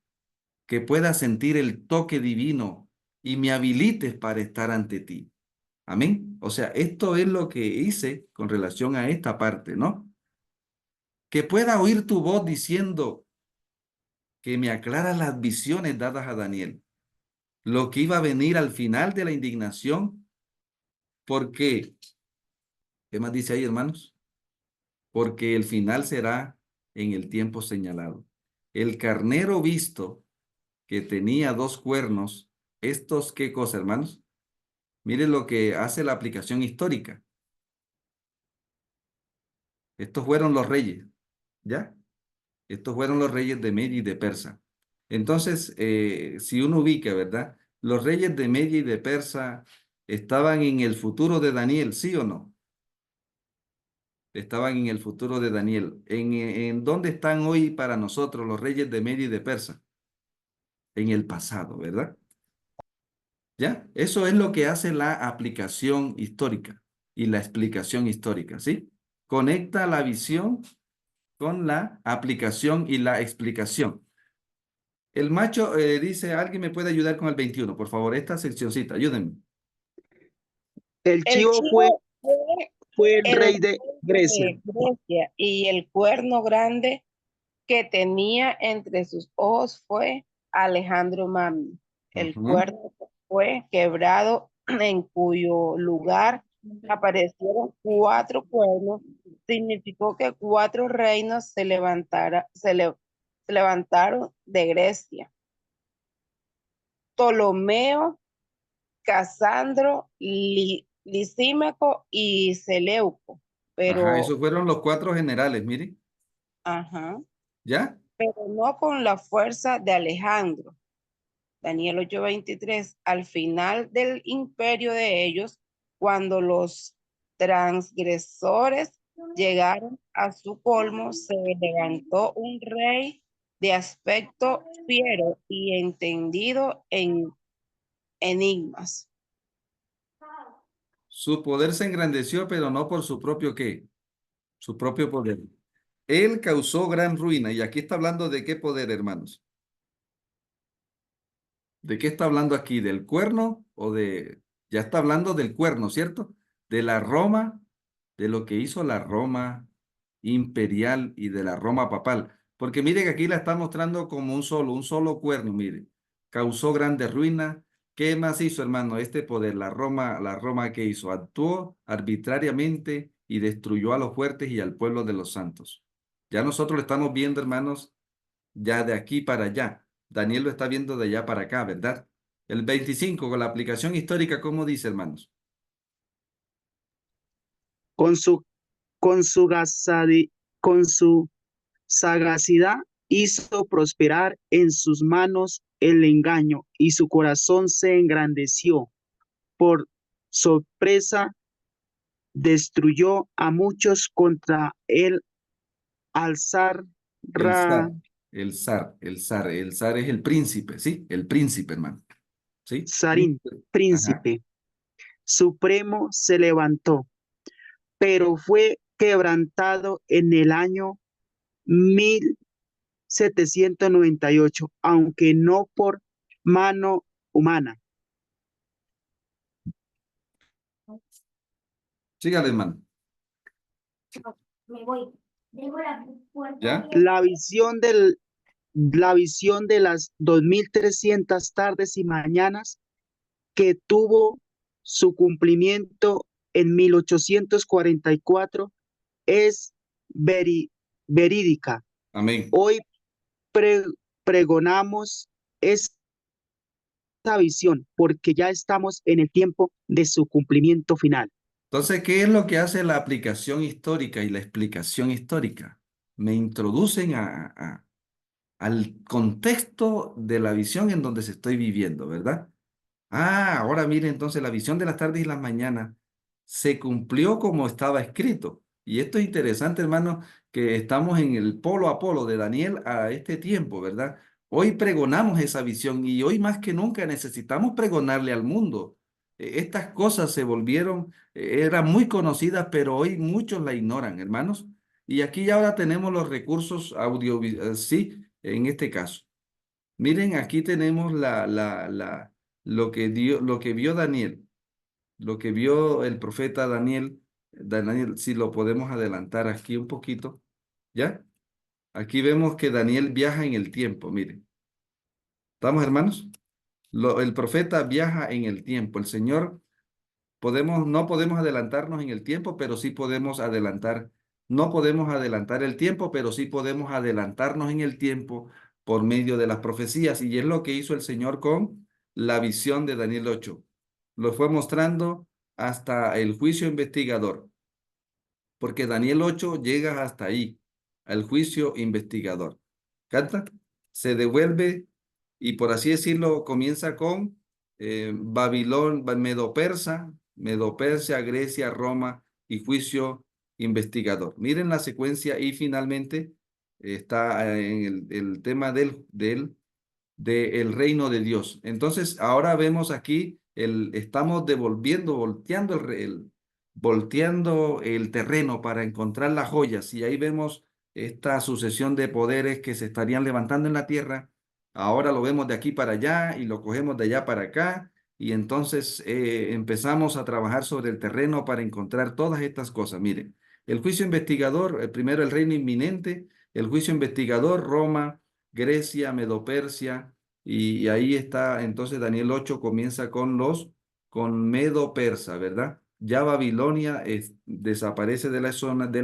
que pueda sentir el toque divino y me habilites para estar ante ti. Amén. O sea, esto es lo que hice con relación a esta parte, ¿no? Que pueda oír tu voz diciendo que me aclara las visiones dadas a Daniel, lo que iba a venir al final de la indignación, porque, ¿qué más dice ahí, hermanos? Porque el final será en el tiempo señalado. El carnero visto que tenía 2 cuernos, ¿estos qué cosa, hermanos? Miren lo que hace la aplicación histórica. Estos fueron los reyes, ¿ya? Estos fueron los reyes de Media y de Persa. Entonces, si uno ubica, ¿verdad? Los reyes de Media y de Persa estaban en el futuro de Daniel, ¿sí o no? Estaban en el futuro de Daniel. ¿En dónde están hoy para nosotros los reyes de Media y de Persa? En el pasado, ¿verdad? ¿Ya? Eso es lo que hace la aplicación histórica y la explicación histórica, ¿sí? Conecta la visión con la aplicación y la explicación. El macho dice, ¿alguien me puede ayudar con el 21? Por favor, esta seccioncita, ayúdenme. El El chivo chivo fue fue el el rey de rey Grecia. de Grecia y el cuerno grande que tenía entre sus ojos fue Alejandro Magno. El Ujú. cuerno fue quebrado en cuyo lugar aparecieron 4 cuernos, significó que 4 reinos se levantaron de Grecia. Ptolomeo, Casandro, Lisímaco y Seleuco. Ajá, Pero, esos fueron los 4 generales, miren. ajá, ¿Ya? pero no con la fuerza de Alejandro. Daniel 8:23, al final del imperio de ellos, cuando los transgresores llegaron a su colmo, se levantó un rey de aspecto fiero y entendido en enigmas. Su poder se engrandeció, pero no por su propio ¿qué? Su propio poder. Él causó gran ruina. Y aquí está hablando de qué poder, hermanos. ¿De qué está hablando aquí? ¿Del cuerno o de... Ya está hablando del cuerno, ¿cierto? De la Roma, de lo que hizo la Roma imperial y de la Roma papal. Porque mire que aquí la está mostrando como un solo cuerno, mire. Causó grandes ruinas. ¿Qué más hizo, hermano? Este poder, la Roma ¿qué hizo? Actuó arbitrariamente y destruyó a los fuertes y al pueblo de los santos. Ya nosotros lo estamos viendo, hermanos, ya de aquí para allá. Daniel lo está viendo de allá para acá, ¿verdad? El 25 con la aplicación histórica, ¿cómo dice, hermanos? Con su, con su sagacidad hizo prosperar en sus manos el engaño y su corazón se engrandeció. Por sorpresa destruyó a muchos contra el alzar El Ra, zar, el zar es el príncipe, ¿sí? El príncipe, hermano, ¿sí? Sarín, Ajá. príncipe supremo, se levantó, pero fue quebrantado en el año 1798, aunque no por mano humana. Sígale, hermano. ¿Ya? La visión de las 2300 tardes y mañanas que tuvo su cumplimiento en 1844 es verídica. Amén. Hoy pre- pregonamos esta visión porque ya estamos en el tiempo de su cumplimiento final. Entonces, ¿qué es lo que hace la aplicación histórica y la explicación histórica? Me introducen al contexto de la visión en donde se estoy viviendo, ¿verdad? Ah, ahora mire, entonces la visión de las tardes y las mañanas se cumplió como estaba escrito. Y esto es interesante, hermano, que estamos en el polo a polo de Daniel a este tiempo, ¿verdad? Hoy pregonamos esa visión y hoy más que nunca necesitamos pregonarle al mundo. Estas cosas se volvieron, eran muy conocidas, pero hoy muchos la ignoran, hermanos. Y aquí ahora tenemos los recursos audiovisuales, sí, en este caso. Miren, aquí tenemos lo que vio Daniel, lo que vio el profeta Daniel. Daniel, si lo podemos adelantar aquí un poquito, ¿ya? Aquí vemos que Daniel viaja en el tiempo, miren. ¿Estamos, hermanos? El profeta viaja en el tiempo. El Señor no podemos adelantarnos en el tiempo, pero sí podemos adelantar. No podemos adelantar el tiempo, pero sí podemos adelantarnos en el tiempo por medio de las profecías. Y es lo que hizo el Señor con la visión de Daniel 8. Lo fue mostrando hasta el juicio investigador, porque Daniel 8 llega hasta ahí, al juicio investigador. ¿Canta? Se devuelve y por así decirlo comienza con Babilón, Medo-Persia, Grecia, Roma y juicio investigador. Miren la secuencia y finalmente está en el tema del reino de Dios. Entonces, ahora vemos aquí, estamos volteando el terreno para encontrar las joyas y ahí vemos esta sucesión de poderes que se estarían levantando en la tierra. Ahora lo vemos de aquí para allá y lo cogemos de allá para acá y entonces empezamos a trabajar sobre el terreno para encontrar todas estas cosas. Miren, el juicio investigador, primero el reino inminente, el juicio investigador, Roma, Grecia, Medo-Persia, y ahí está, entonces Daniel 8 comienza con Medo-Persa, ¿verdad? Ya Babilonia desaparece de la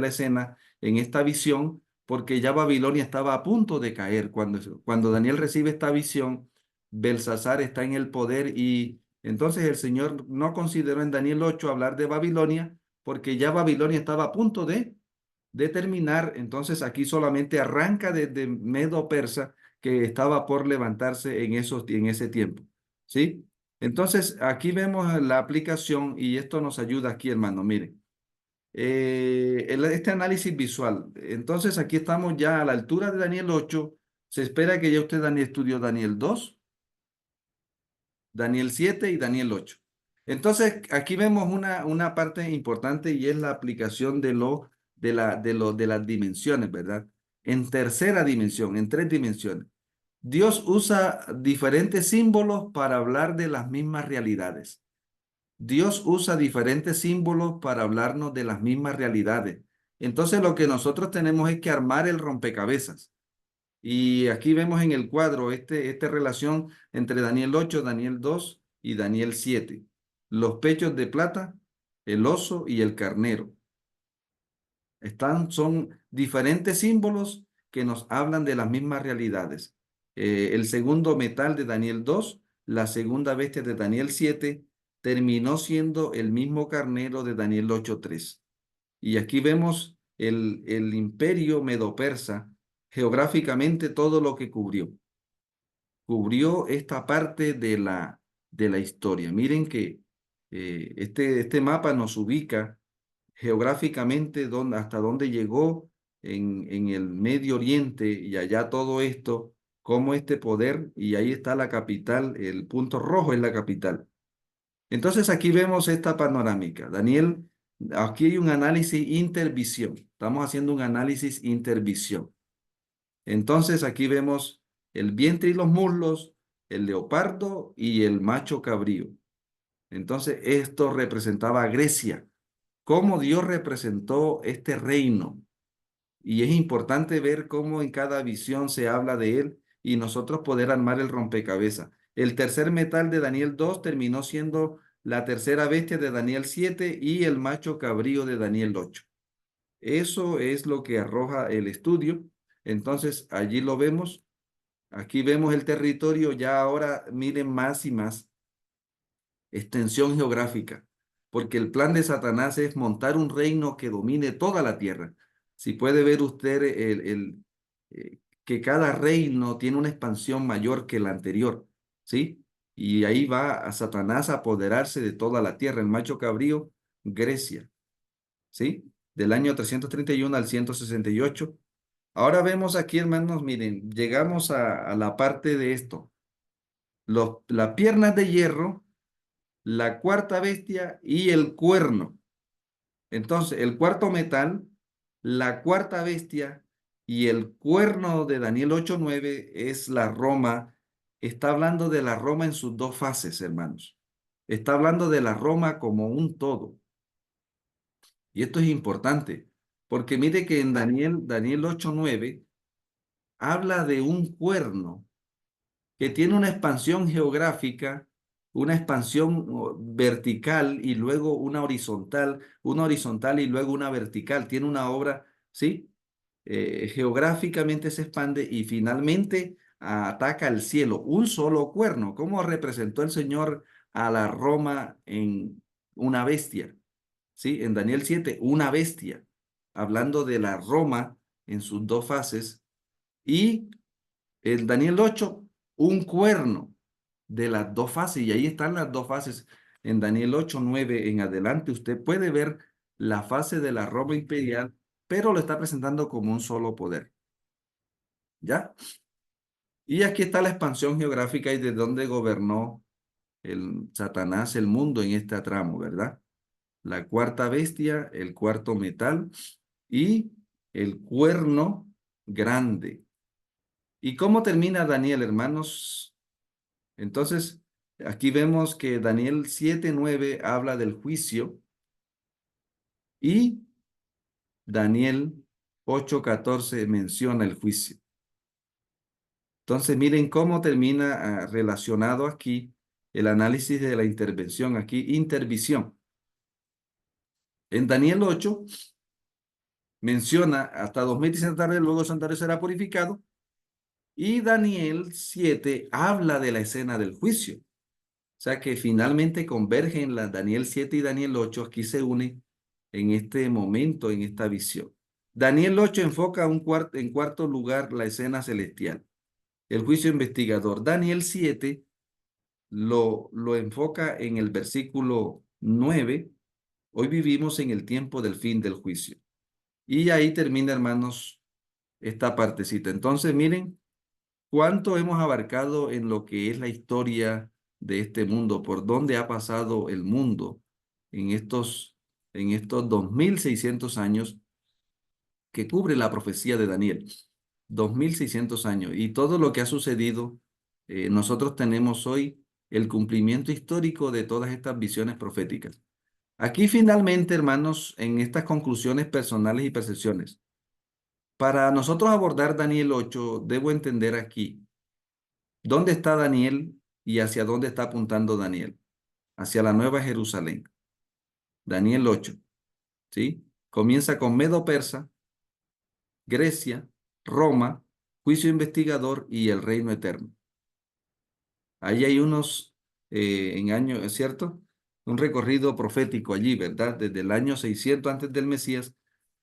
escena en esta visión, porque ya Babilonia estaba a punto de caer. Cuando Daniel recibe esta visión, Belsasar está en el poder y entonces el Señor no consideró en Daniel 8 hablar de Babilonia, porque ya Babilonia estaba a punto de terminar. Entonces aquí solamente arranca desde Medo-Persa, que estaba por levantarse en ese tiempo. ¿Sí? Entonces, aquí vemos la aplicación y esto nos ayuda aquí, hermano. Miren, este análisis visual. Entonces, aquí estamos ya a la altura de Daniel 8. Se espera que ya usted estudió Daniel 2, Daniel 7 y Daniel 8. Entonces, aquí vemos una parte importante y es la aplicación de las dimensiones, ¿verdad? En tercera dimensión, en tres dimensiones. Dios usa diferentes símbolos para hablar de las mismas realidades. Dios usa diferentes símbolos para hablarnos de las mismas realidades. Entonces lo que nosotros tenemos es que armar el rompecabezas. Y aquí vemos en el cuadro esta relación entre Daniel 8, Daniel 2 y Daniel 7. Los pechos de plata, el oso y el carnero. Son diferentes símbolos que nos hablan de las mismas realidades. El segundo metal de Daniel 2, la segunda bestia de Daniel 7, terminó siendo el mismo carnero de Daniel 8:3. Y aquí vemos el imperio medo-persa, geográficamente todo lo que cubrió. Cubrió esta parte de la historia. Miren que este mapa nos ubica geográficamente hasta dónde llegó en el Medio Oriente y allá todo esto, como este poder, y ahí está la capital, el punto rojo es la capital. Entonces aquí vemos esta panorámica. Daniel, aquí hay un análisis intervisión. Estamos haciendo un análisis intervisión. Entonces aquí vemos el vientre y los muslos, el leopardo y el macho cabrío. Entonces esto representaba a Grecia, cómo Dios representó este reino. Y es importante ver cómo en cada visión se habla de él y nosotros poder armar el rompecabezas. El tercer metal de Daniel 2 terminó siendo la tercera bestia de Daniel 7 y el macho cabrío de Daniel 8. Eso es lo que arroja el estudio. Entonces, allí lo vemos. Aquí vemos el territorio. Ya ahora miren más y más extensión geográfica, porque el plan de Satanás es montar un reino que domine toda la tierra. Si puede ver usted que cada reino tiene una expansión mayor que la anterior, ¿sí? Y ahí va a Satanás a apoderarse de toda la tierra. El macho cabrío, Grecia, ¿sí? Del año 331 al 168. Ahora vemos aquí, hermanos, miren, llegamos a la parte de esto. Las piernas de hierro, la cuarta bestia y el cuerno. Entonces, el cuarto metal, la cuarta bestia y el cuerno de Daniel 8:9 es la Roma. Está hablando de la Roma en sus dos fases, hermanos. Está hablando de la Roma como un todo. Y esto es importante, porque mire que en Daniel 8:9 habla de un cuerno que tiene una expansión geográfica, una expansión vertical y luego una horizontal y luego una vertical. Tiene una obra, ¿sí? Geográficamente se expande y finalmente ataca el cielo. Un solo cuerno. ¿Cómo representó el Señor a la Roma en una bestia? ¿Sí? En Daniel 7, una bestia. Hablando de la Roma en sus dos fases. Y el Daniel 8, un cuerno de las dos fases, y ahí están las dos fases. En Daniel 8:9 en adelante, usted puede ver la fase de la Roma imperial, pero lo está presentando como un solo poder. ¿Ya? Y aquí está la expansión geográfica y de dónde gobernó el Satanás el mundo en este tramo, ¿verdad? La cuarta bestia, el cuarto metal y el cuerno grande. ¿Y cómo termina Daniel, hermanos? Entonces, aquí vemos que Daniel 7:9 habla del juicio y Daniel 8:14 menciona el juicio. Entonces, miren cómo termina relacionado aquí el análisis de la intervención, aquí intervisión. En Daniel 8 menciona hasta 2600 tarde, luego el santuario será purificado. Y Daniel 7 habla de la escena del juicio. O sea que finalmente convergen la Daniel 7 y Daniel 8, aquí se unen en este momento, en esta visión. Daniel 8 enfoca en cuarto lugar la escena celestial, el juicio investigador. Daniel 7 lo enfoca en el versículo 9. Hoy vivimos en el tiempo del fin del juicio. Y ahí termina, hermanos, esta partecita. Entonces, miren cuánto hemos abarcado en lo que es la historia de este mundo, por dónde ha pasado el mundo en estos 2600 años que cubre la profecía de Daniel. 2600 años. Y todo lo que ha sucedido, nosotros tenemos hoy el cumplimiento histórico de todas estas visiones proféticas. Aquí finalmente, hermanos, en estas conclusiones personales y percepciones, para nosotros abordar Daniel 8, debo entender aquí dónde está Daniel y hacia dónde está apuntando Daniel. Hacia la Nueva Jerusalén. Daniel 8, ¿sí? Comienza con Medo-Persa, Grecia, Roma, juicio investigador y el reino eterno. Ahí hay unos en años, ¿es cierto? Un recorrido profético allí, ¿verdad? Desde el año 600 antes del Mesías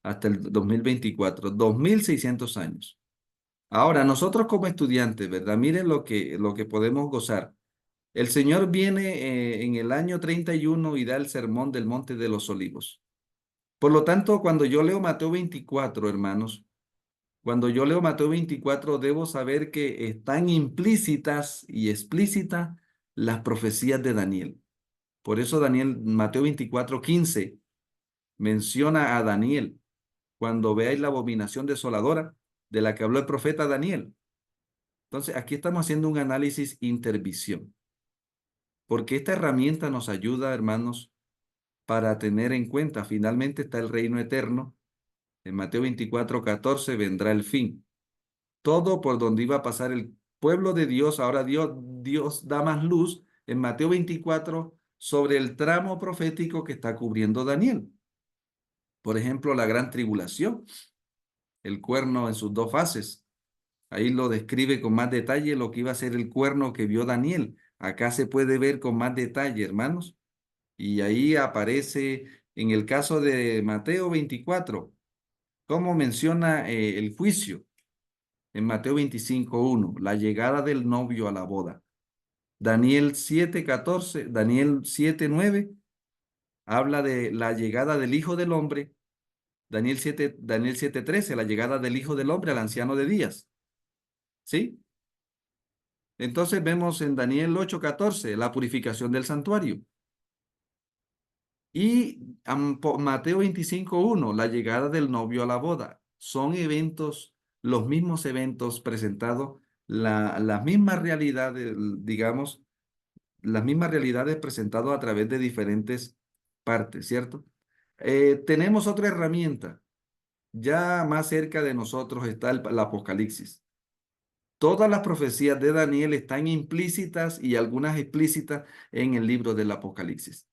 hasta el 2024, 2600 años. Ahora, nosotros como estudiantes, ¿verdad? Miren lo que podemos gozar. El Señor viene en el año 31 y da el sermón del Monte de los Olivos. Por lo tanto, cuando yo leo Mateo 24, hermanos, cuando yo leo Mateo 24, debo saber que están implícitas y explícitas las profecías de Daniel. Por eso Mateo 24, 15, menciona a Daniel cuando veáis la abominación desoladora de la que habló el profeta Daniel. Entonces, aquí estamos haciendo un análisis intervisión, porque esta herramienta nos ayuda, hermanos, para tener en cuenta, finalmente está el reino eterno. En Mateo 24, 14 vendrá el fin. Todo por donde iba a pasar el pueblo de Dios, ahora Dios da más luz en Mateo 24 sobre el tramo profético que está cubriendo Daniel. Por ejemplo, la gran tribulación, el cuerno en sus dos fases. Ahí lo describe con más detalle lo que iba a ser el cuerno que vio Daniel. Acá se puede ver con más detalle, hermanos. Y ahí aparece, en el caso de Mateo 24, cómo menciona el juicio. En Mateo 25:1, la llegada del novio a la boda. Daniel 7:14, Daniel 7:9, habla de la llegada del Hijo del Hombre. Daniel 7:13, la llegada del Hijo del Hombre al anciano de días. ¿Sí? Entonces vemos en Daniel 8:14 la purificación del santuario. Y Mateo 25:1, la llegada del novio a la boda. Son eventos, los mismos eventos presentados, las mismas realidades, digamos, las mismas realidades presentadas a través de diferentes partes, ¿cierto? Tenemos otra herramienta. Ya más cerca de nosotros está el Apocalipsis. Todas las profecías de Daniel están implícitas y algunas explícitas en el libro del Apocalipsis,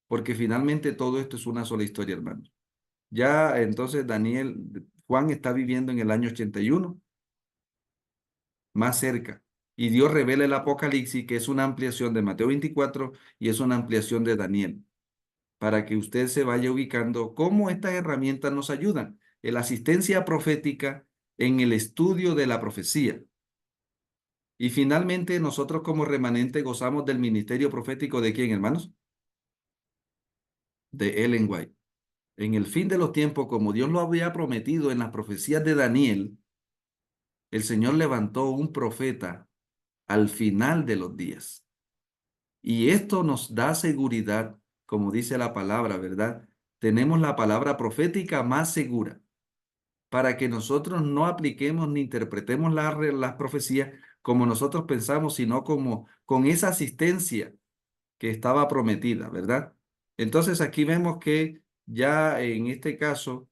porque finalmente todo esto es una sola historia, hermanos. Ya entonces Juan está viviendo en el año 81, más cerca, y Dios revela el Apocalipsis, que es una ampliación de Mateo 24 y es una ampliación de Daniel, para que usted se vaya ubicando cómo estas herramientas nos ayudan en la asistencia profética, en el estudio de la profecía. Y finalmente nosotros como remanente gozamos del ministerio profético ¿de quién, hermanos? De Ellen White. En el fin de los tiempos, como Dios lo había prometido en las profecías de Daniel, el Señor levantó un profeta al final de los días. Y esto nos da seguridad, como dice la palabra, ¿verdad? Tenemos la palabra profética más segura para que nosotros no apliquemos ni interpretemos las profecías como nosotros pensamos, sino como con esa asistencia que estaba prometida, ¿verdad? Entonces aquí vemos que ya en este caso,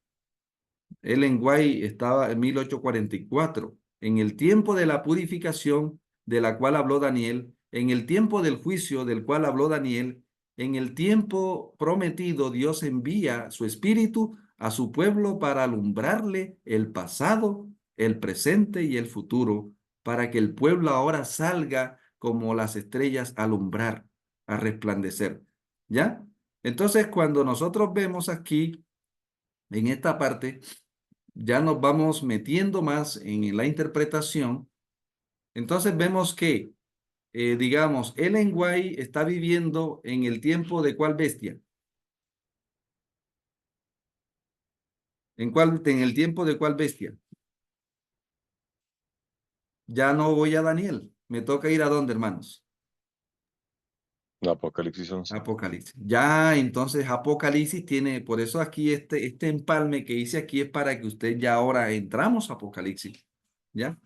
Ellen White estaba en 1844, en el tiempo de la purificación de la cual habló Daniel, en el tiempo del juicio del cual habló Daniel, En el tiempo prometido, Dios envía su espíritu a su pueblo para alumbrarle el pasado, el presente y el futuro, para que el pueblo ahora salga como las estrellas a alumbrar, a resplandecer. ¿Ya? Entonces, cuando nosotros vemos aquí, en esta parte, ya nos vamos metiendo más en la interpretación. Entonces vemos que, digamos, Ellen White está viviendo en el tiempo de ¿cuál bestia? ¿En el tiempo de cuál bestia? Ya no voy a Daniel. Me toca ir a dónde, hermanos. Apocalipsis 11. Apocalipsis. Ya, entonces Apocalipsis tiene, por eso aquí este empalme que hice aquí es para que usted ya ahora entramos a Apocalipsis. ¿Ya?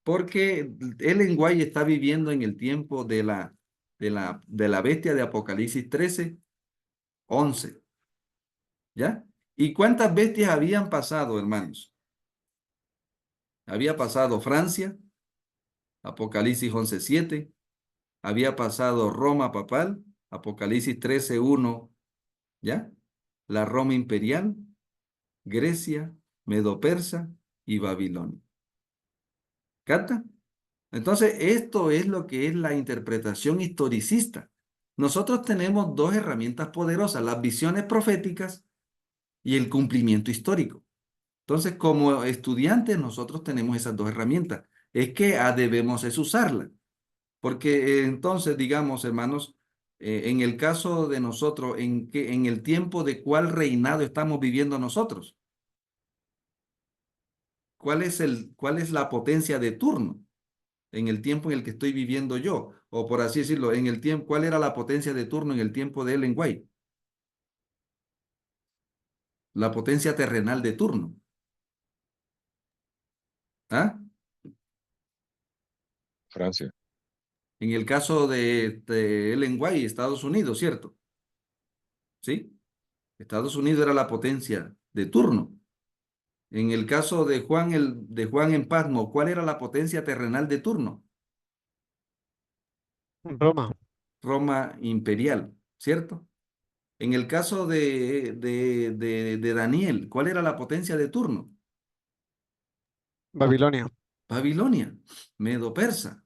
Porque Ellen White está viviendo en el tiempo de la bestia de Apocalipsis 13:11. ¿Ya? ¿Y cuántas bestias habían pasado, hermanos? Había pasado Francia, Apocalipsis 11:7. Había pasado Roma papal, Apocalipsis 13:1. ¿Ya? La Roma imperial, Grecia, Medo-Persa y Babilonia. ¿Capta? Entonces, esto es lo que es la interpretación historicista. Nosotros tenemos dos herramientas poderosas, las visiones proféticas y el cumplimiento histórico. Entonces, como estudiantes, nosotros tenemos esas dos herramientas. Es que debemos es usarlas. Porque entonces, digamos, hermanos, en el caso de nosotros, en el tiempo de cuál reinado estamos viviendo nosotros. ¿Cuál es la potencia de turno en el tiempo en el que estoy viviendo yo? O por así decirlo, en el tiempo, ¿cuál era la potencia de turno en el tiempo de Ellen White? La potencia terrenal de turno. ¿Ah? Francia. En el caso de Ellen White, Estados Unidos, ¿cierto? ¿Sí? Estados Unidos era la potencia de turno. En el caso de Juan en Patmos, ¿cuál era la potencia terrenal de turno? Roma. Roma imperial, ¿cierto? En el caso de Daniel, ¿cuál era la potencia de turno? Babilonia. Babilonia, Medo-Persa.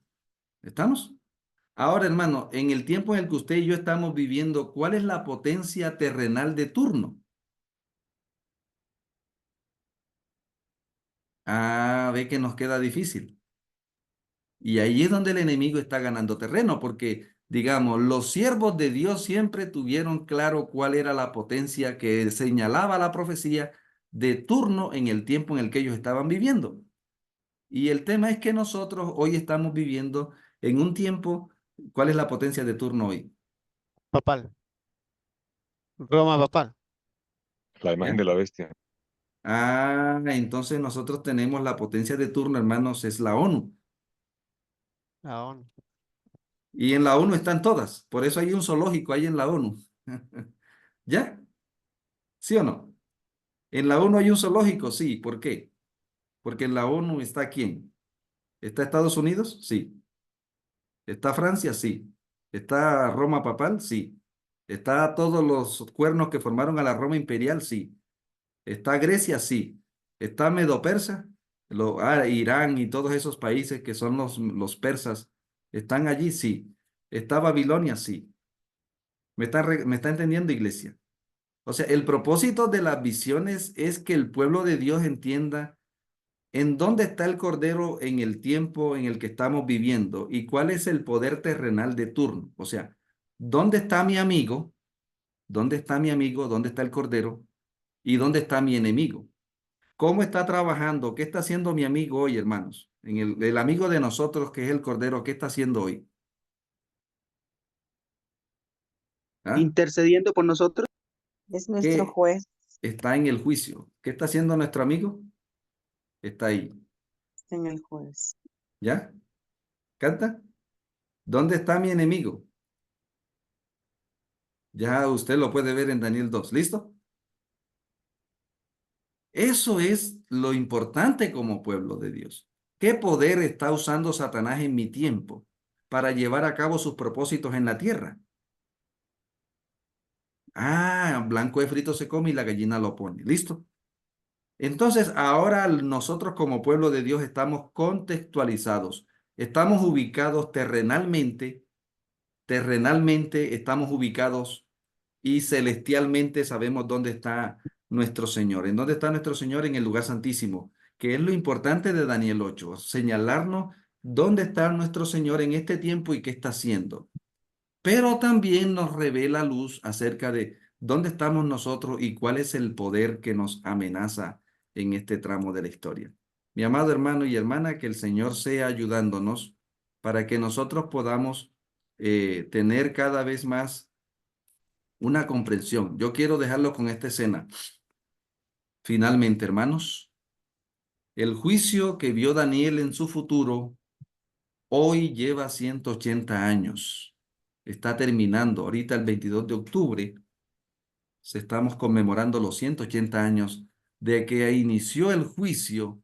¿Estamos? Ahora, hermano, en el tiempo en el que usted y yo estamos viviendo, ¿cuál es la potencia terrenal de turno? Ve que nos queda difícil. Y ahí es donde el enemigo está ganando terreno, porque, digamos, los siervos de Dios siempre tuvieron claro cuál era la potencia que señalaba la profecía de turno en el tiempo en el que ellos estaban viviendo. Y el tema es que nosotros hoy estamos viviendo en un tiempo, ¿cuál es la potencia de turno hoy? Papal. Roma papal. La imagen ¿Ya? de la bestia. Entonces nosotros tenemos la potencia de turno, hermanos, es la ONU. La ONU. Y en la ONU están todas. Por eso hay un zoológico ahí en la ONU. ¿Ya? ¿Sí o no? En la ONU hay un zoológico, sí. ¿Por qué? Porque en la ONU está ¿quién? ¿Está Estados Unidos? Sí. ¿Está Francia? Sí. ¿Está Roma papal? Sí. ¿Está todos los cuernos que formaron a la Roma imperial? Sí. ¿Está Grecia? Sí. ¿Está Medo-Persa? Irán y todos esos países que son los persas. ¿Están allí? Sí. ¿Está Babilonia? Sí. ¿Me está entendiendo, iglesia? O sea, el propósito de las visiones es que el pueblo de Dios entienda en dónde está el Cordero en el tiempo en el que estamos viviendo y cuál es el poder terrenal de turno. O sea, ¿dónde está mi amigo? ¿Dónde está mi amigo? ¿Dónde está el Cordero? ¿Y dónde está mi enemigo? ¿Cómo está trabajando? ¿Qué está haciendo mi amigo hoy, hermanos? El amigo de nosotros, que es el Cordero, ¿qué está haciendo hoy? ¿Ah? Intercediendo por nosotros. Es nuestro ¿Qué juez está en el juicio? ¿Qué está haciendo nuestro amigo? Está ahí. en el juez. ¿Ya? ¿Canta? ¿Dónde está mi enemigo? Ya usted lo puede ver en Daniel 2. ¿Listo? Eso es lo importante como pueblo de Dios. ¿Qué poder está usando Satanás en mi tiempo para llevar a cabo sus propósitos en la tierra? Ah, blanco de frito se come y la gallina lo pone. ¿Listo? Entonces, ahora nosotros como pueblo de Dios estamos contextualizados. Estamos ubicados terrenalmente estamos ubicados y celestialmente sabemos dónde está nuestro Señor. ¿En dónde está nuestro Señor? En el lugar santísimo, que es lo importante de Daniel 8, señalarnos dónde está nuestro Señor en este tiempo y qué está haciendo. Pero también nos revela luz acerca de dónde estamos nosotros y cuál es el poder que nos amenaza en este tramo de la historia. Mi amado hermano y hermana, que el Señor sea ayudándonos para que nosotros podamos tener cada vez más una comprensión. Yo quiero dejarlo con esta escena. Finalmente, hermanos, el juicio que vio Daniel en su futuro hoy lleva 180 años. Está terminando. Ahorita el 22 de octubre estamos conmemorando los 180 años de que inició el juicio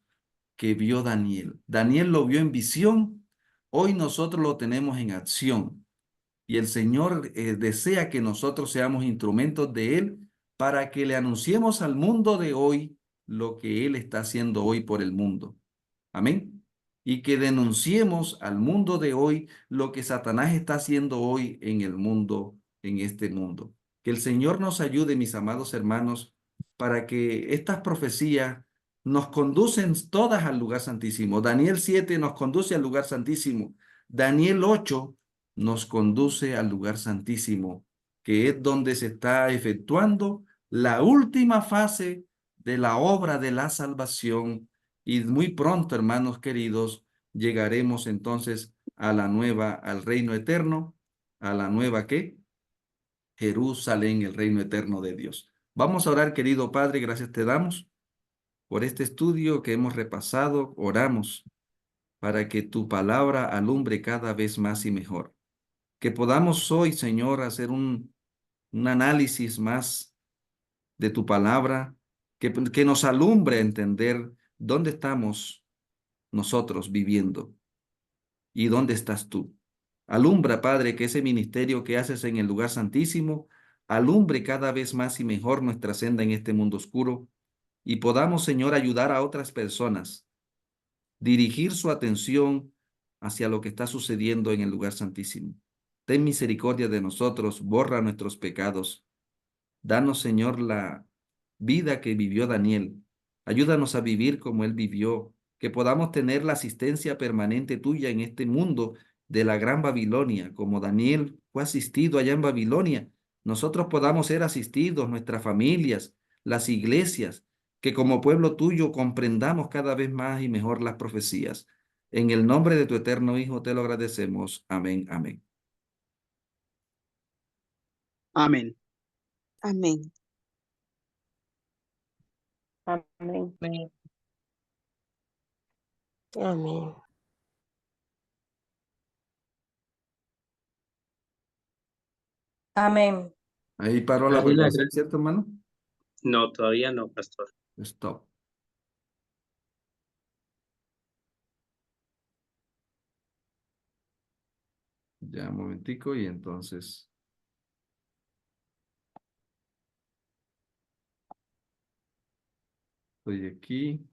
que vio Daniel. Daniel lo vio en visión, hoy nosotros lo tenemos en acción. Y el Señor desea que nosotros seamos instrumentos de Él para que le anunciemos al mundo de hoy lo que Él está haciendo hoy por el mundo. Amén. Y que denunciemos al mundo de hoy lo que Satanás está haciendo hoy en el mundo, en este mundo. Que el Señor nos ayude, mis amados hermanos, para que estas profecías nos conducen todas al lugar santísimo. Daniel 7 nos conduce al lugar santísimo. Daniel 8 nos conduce al lugar santísimo, que es donde se está efectuando la última fase de la obra de la salvación. Y muy pronto, hermanos queridos, llegaremos entonces a la nueva, al reino eterno, a la nueva ¿qué? Jerusalén, el reino eterno de Dios. Vamos a orar, querido Padre, gracias te damos por este estudio que hemos repasado. Oramos para que tu palabra alumbre cada vez más y mejor. Que podamos hoy, Señor, hacer un análisis más de tu palabra, que nos alumbre a entender dónde estamos nosotros viviendo y dónde estás tú. Alumbra, Padre, que ese ministerio que haces en el lugar santísimo alumbre cada vez más y mejor nuestra senda en este mundo oscuro y podamos, Señor, ayudar a otras personas, dirigir su atención hacia lo que está sucediendo en el lugar santísimo. Ten misericordia de nosotros, borra nuestros pecados. Danos, Señor, la vida que vivió Daniel. Ayúdanos a vivir como él vivió, que podamos tener la asistencia permanente tuya en este mundo de la gran Babilonia, como Daniel fue asistido allá en Babilonia. Nosotros podamos ser asistidos, nuestras familias, las iglesias, que como pueblo tuyo comprendamos cada vez más y mejor las profecías. En el nombre de tu eterno Hijo te lo agradecemos. Amén, amén. Amén. Amén. Amén. Amén. Amén. Ahí paró la Dale la grabación, gracia. ¿cierto, hermano? No, todavía no, pastor. Stop. Ya un momentico y entonces estoy aquí.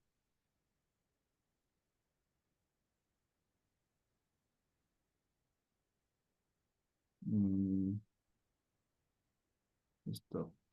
Stop.